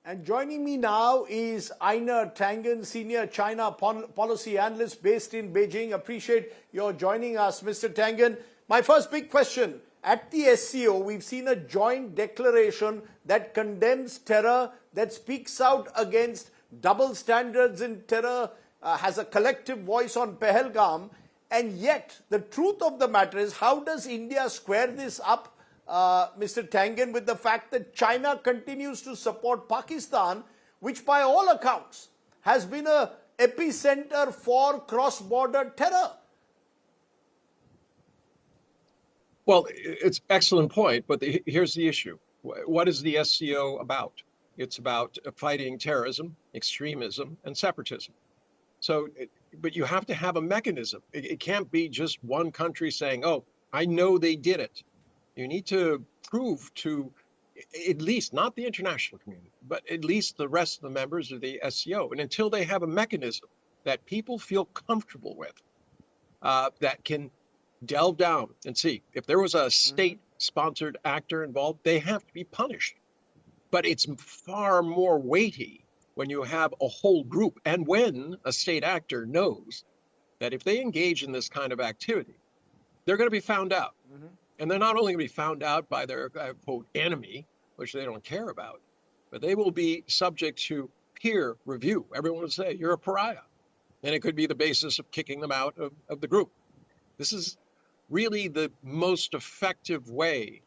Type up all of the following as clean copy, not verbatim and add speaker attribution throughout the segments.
Speaker 1: And joining me now is Einar Tangen, Senior China Policy Analyst based in Beijing. Appreciate your joining us, Mr. Tangen. My first big question. At the SCO, we've seen a joint declaration that condemns terror, that speaks out against double standards in terror, has a collective voice on Pahalgam. And yet, the truth of the matter is, how does India square this up, Mr. Tangen, with the fact that China continues to support Pakistan, which by all accounts has been an epicenter for cross-border terror?
Speaker 2: Well, it's an excellent point, but here's the issue. What is the SCO about? It's about fighting terrorism, extremism, and separatism. So, but you have to have a mechanism. It can't be just one country saying, oh, I know they did it. You need to prove to at least, not the international community, but at least the rest of the members of the SCO. And until they have a mechanism that people feel comfortable with, that can delve down and see if there was a state-sponsored actor involved, they have to be punished. But it's far more weighty when you have a whole group and when a state actor knows that if they engage in this kind of activity, they're going to be found out. And they're not only going to be found out by their, quote, enemy, which they don't care about, but they will be subject to peer review. Everyone will say, you're a pariah. And it could be the basis of kicking them out of the group. This is really the most effective way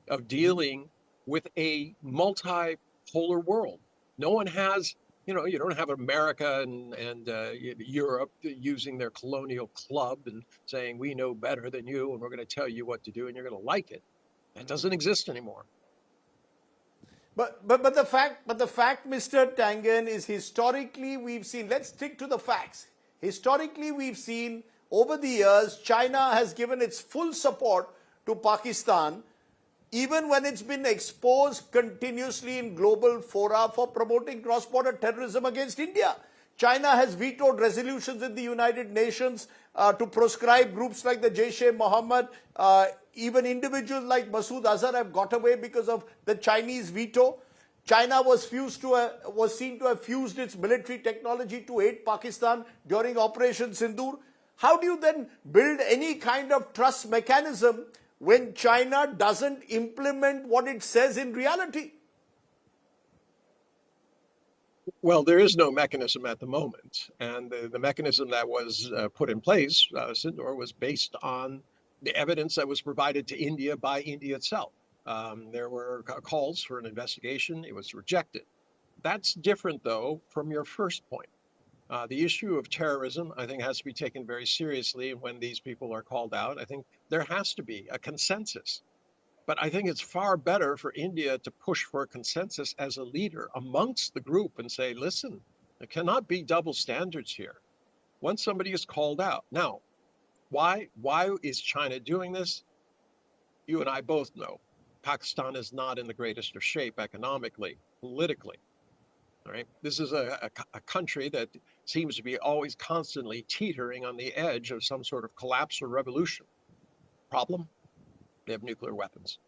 Speaker 2: of dealing with a multipolar world. No one has, you don't have America and Europe using their colonial club and saying, we know better than you and we're going to tell you what to do and you're going to like it. That doesn't exist anymore.
Speaker 1: But the fact, Mr. Tangen, is historically we've seen, let's stick to the facts. Historically, we've seen over the years, China has given its full support to Pakistan, even when it's been exposed continuously in global fora for promoting cross-border terrorism against India. China has vetoed resolutions in the United Nations to proscribe groups like the jaish-e-mohammad. Even individuals like Masood Azhar have got away because of the Chinese veto. China was seen to have fused its military technology to aid Pakistan during Operation Sindoor. How do you then build any kind of trust mechanism when China doesn't implement what it says in reality?
Speaker 2: Well, there is no mechanism at the moment. And the mechanism that was put in place, Sindoor, was based on the evidence that was provided to India by India itself. There were calls for an investigation. It was rejected. That's different, though, from your first point. The issue of terrorism, I think, has to be taken very seriously when these people are called out. I think there has to be a consensus. But I think it's far better for India to push for a consensus as a leader amongst the group and say, listen, there cannot be double standards here. Once somebody is called out. Now, why is China doing this? You and I both know Pakistan is not in the greatest of shape economically, politically. All right. This is a country that seems to be always constantly teetering on the edge of some sort of collapse or revolution. Problem? They have nuclear weapons.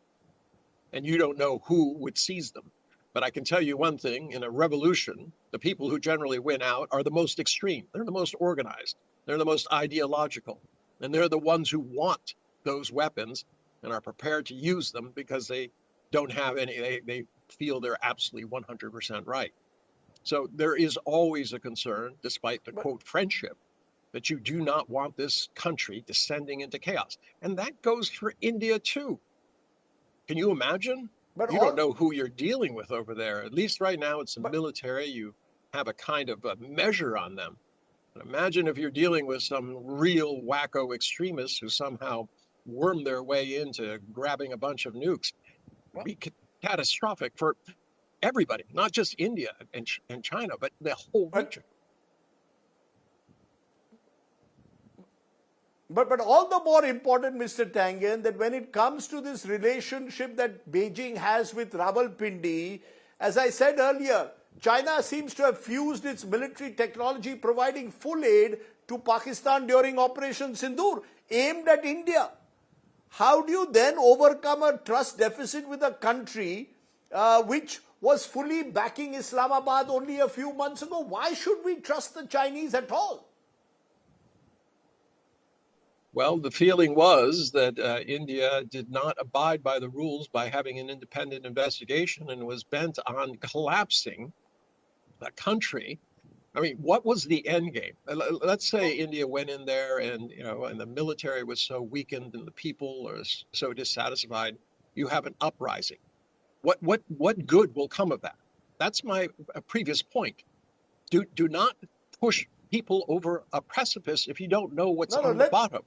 Speaker 2: And you don't know who would seize them. But I can tell you one thing, in a revolution, the people who generally win out are the most extreme. They're the most organized. They're the most ideological. And they're the ones who want those weapons and are prepared to use them because they don't have any, they feel they're absolutely 100% right. So there is always a concern, despite the, quote, friendship, that you do not want this country descending into chaos. And that goes for India, too. Can you imagine? You don't know who you're dealing with over there. At least right now, it's the military. You have a kind of a measure on them. But imagine if you're dealing with some real wacko extremists who somehow worm their way into grabbing a bunch of nukes. It would be catastrophic for everybody, not just India and China, but the whole region.
Speaker 1: But all the more important, Mr. Tangen, that when it comes to this relationship that Beijing has with Rawalpindi, as I said earlier, China seems to have fused its military technology, providing full aid to Pakistan during Operation Sindoor, aimed at India. How do you then overcome a trust deficit with a country which was fully backing Islamabad only a few months ago. Why should we trust the Chinese at all?
Speaker 2: Well, the feeling was that India did not abide by the rules by having an independent investigation and was bent on collapsing a country. I mean, what was the end game? Let's say India went in there and, and the military was so weakened and the people are so dissatisfied, you have an uprising. What good will come of that? That's my previous point. Do not push people over a precipice if you don't know what's on the bottom.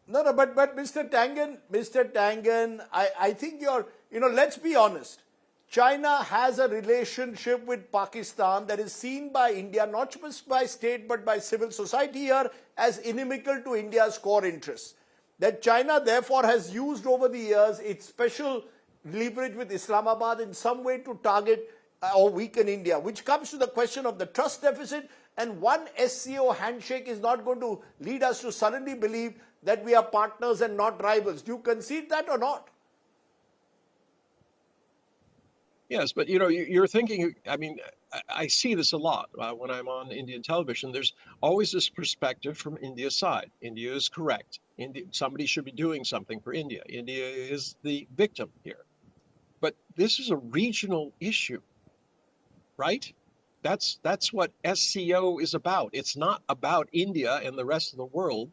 Speaker 1: No, but Mr. Tangen, I think let's be honest. China has a relationship with Pakistan that is seen by India, not just by state, but by civil society here, as inimical to India's core interests. That China, therefore, has used over the years its special leverage with Islamabad in some way to target or weaken India, which comes to the question of the trust deficit. And one SCO handshake is not going to lead us to suddenly believe that we are partners and not rivals. Do you concede that or not?
Speaker 2: Yes, but you're thinking, I mean, I see this a lot when I'm on Indian television. There's always this perspective from India's side. India is correct. Somebody should be doing something for India. India is the victim here. But this is a regional issue, right? That's what SCO is about. It's not about India and the rest of the world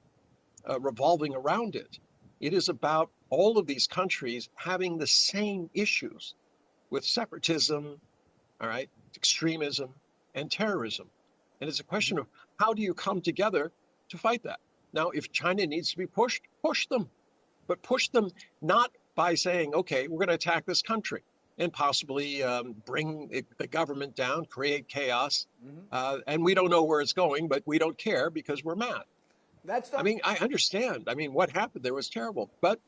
Speaker 2: revolving around it. It is about all of these countries having the same issues with separatism, all right, extremism, and terrorism. And it's a question of how do you come together to fight that? Now, if China needs to be pushed, push them. But push them not by saying, okay, we're going to attack this country and possibly bring the government down, create chaos. And we don't know where it's going, but we don't care because we're mad. I mean, I understand. I mean, what happened there was terrible. But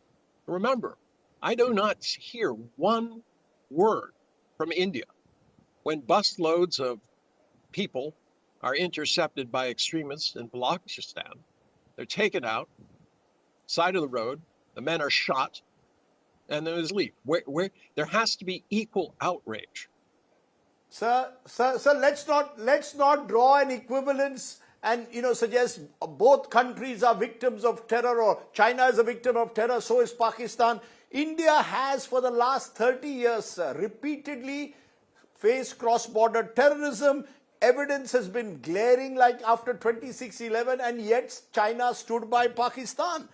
Speaker 2: remember, I do not hear one word from India when busloads of people are intercepted by extremists in Balochistan. They're taken out, side of the road, the men are shot, and then there's leave. Where there has to be equal outrage.
Speaker 1: Sir, let's not draw an equivalence and suggest both countries are victims of terror, or China is a victim of terror, so is Pakistan. India has for the last 30 years, sir, repeatedly faced cross-border terrorism. Evidence has been glaring like after 26/11, and yet China stood by Pakistan.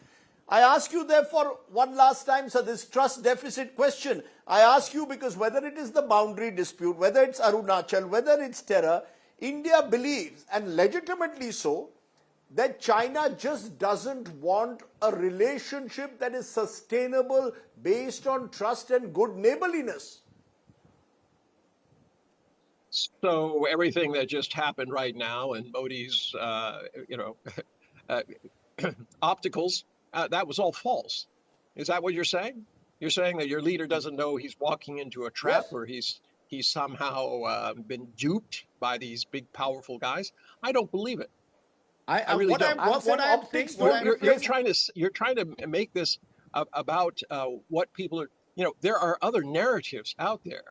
Speaker 1: I ask you therefore one last time, sir, this trust deficit question. I ask you because whether it is the boundary dispute, whether it's Arunachal, whether it's terror, India believes, and legitimately so, that China just doesn't want a relationship that is sustainable based on trust and good neighborliness.
Speaker 2: So everything that just happened right now and Modi's, opticals, that was all false. Is that what you're saying? You're saying that your leader doesn't know he's walking into a trap, yes, or he's somehow been duped by these big, powerful guys? I don't believe it. I really don't. You're trying to make this about what people are. There are other narratives out there.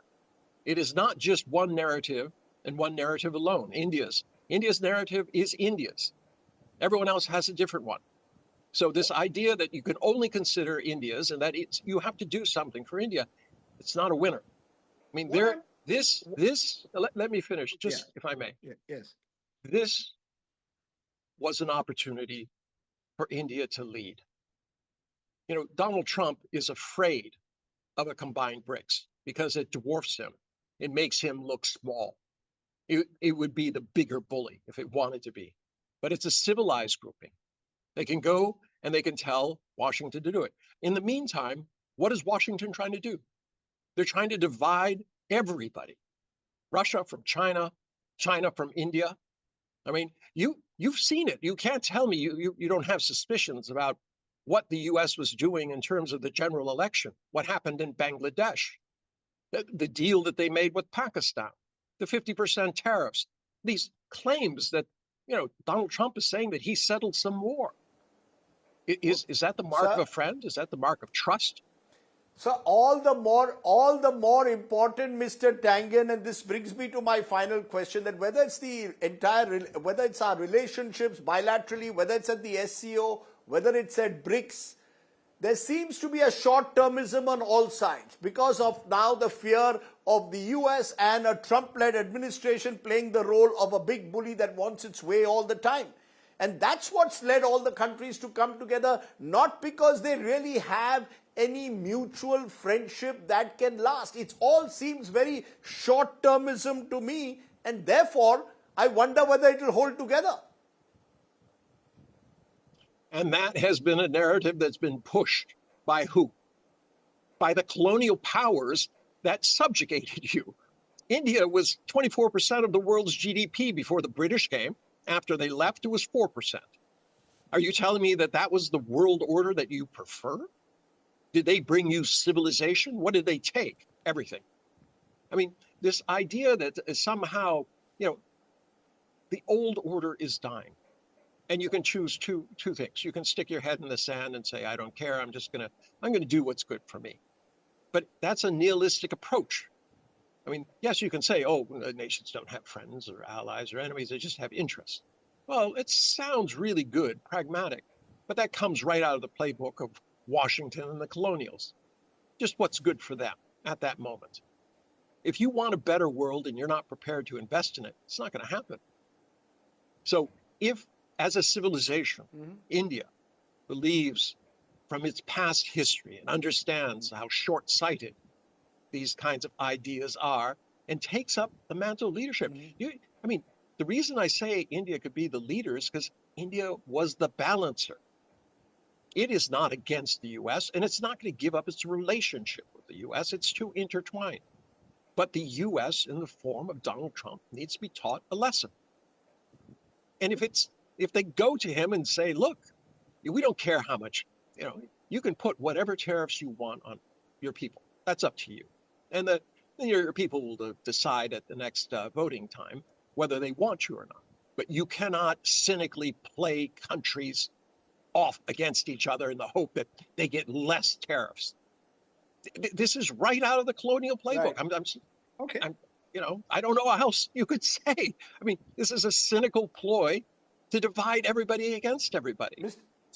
Speaker 2: It is not just one narrative and one narrative alone. India's narrative is India's. Everyone else has a different one. So this idea that you can only consider India's and that you have to do something for India, it's not a winner. I mean, let me finish, just if I may.
Speaker 3: Yes.
Speaker 2: This was an opportunity for India to lead. Donald Trump is afraid of a combined BRICS because it dwarfs him. It makes him look small. It would be the bigger bully if it wanted to be. But it's a civilized grouping. They can go and they can tell Washington to do it. In the meantime, what is Washington trying to do? They're trying to divide everybody. Russia from China, China from India. I mean, you've seen it. You can't tell me you don't have suspicions about what the US was doing in terms of the general election, what happened in Bangladesh, the deal that they made with Pakistan, the 50% tariffs, these claims that, Donald Trump is saying that he settled some war. Is that the mark of a friend? Is that the mark of trust?
Speaker 1: So all the more important, Mr. Tangen, and this brings me to my final question, that whether it's our relationships bilaterally, whether it's at the SCO, whether it's at BRICS, there seems to be a short-termism on all sides because of now the fear of the US and a Trump-led administration playing the role of a big bully that wants its way all the time. And that's what's led all the countries to come together, not because they really have any mutual friendship that can last. It all seems very short-termism to me, and therefore, I wonder whether it will hold together.
Speaker 2: And that has been a narrative that's been pushed by who? By the colonial powers that subjugated you. India was 24% of the world's GDP before the British came. After they left, it was 4%. Are you telling me that that was the world order that you prefer? Did they bring you civilization? What did they take? Everything. I mean, this idea that somehow, the old order is dying. And you can choose two things. You can stick your head in the sand and say, I don't care. I'm going to do what's good for me. But that's a nihilistic approach. I mean, yes, you can say, oh, nations don't have friends or allies or enemies. They just have interests. Well, it sounds really good, pragmatic, but that comes right out of the playbook of Washington and the colonials. Just what's good for them at that moment. If you want a better world and you're not prepared to invest in it, it's not going to happen. So if, as a civilization, India believes from its past history and understands how short-sighted these kinds of ideas are and takes up the mantle of leadership. The reason I say India could be the leader is because India was the balancer. It is not against the US, and it's not going to give up its relationship with the US. It's too intertwined. But the US, in the form of Donald Trump, needs to be taught a lesson. And if they go to him and say, look, we don't care how much, you can put whatever tariffs you want on your people. That's up to you. And then your people will decide at the next voting time whether they want you or not. But you cannot cynically play countries off against each other in the hope that they get less tariffs. This is right out of the colonial playbook.
Speaker 1: Right.
Speaker 2: I don't know how else you could say. I mean, this is a cynical ploy to divide everybody against everybody.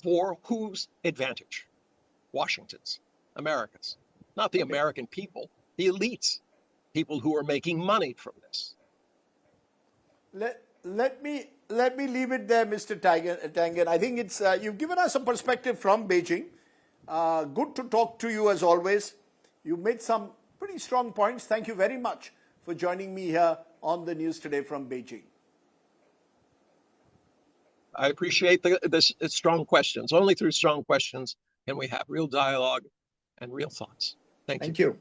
Speaker 2: For whose advantage? Washington's, America's. Not the American people, the elites, people who are making money from this.
Speaker 1: Let me leave it there, Mr. Tangen. I think it's you've given us a perspective from Beijing. Good to talk to you as always. You made some pretty strong points. Thank you very much for joining me here on the News Today from Beijing.
Speaker 2: I appreciate the strong questions. Only through strong questions can we have real dialogue and real thoughts. Thank you.
Speaker 1: Thank you.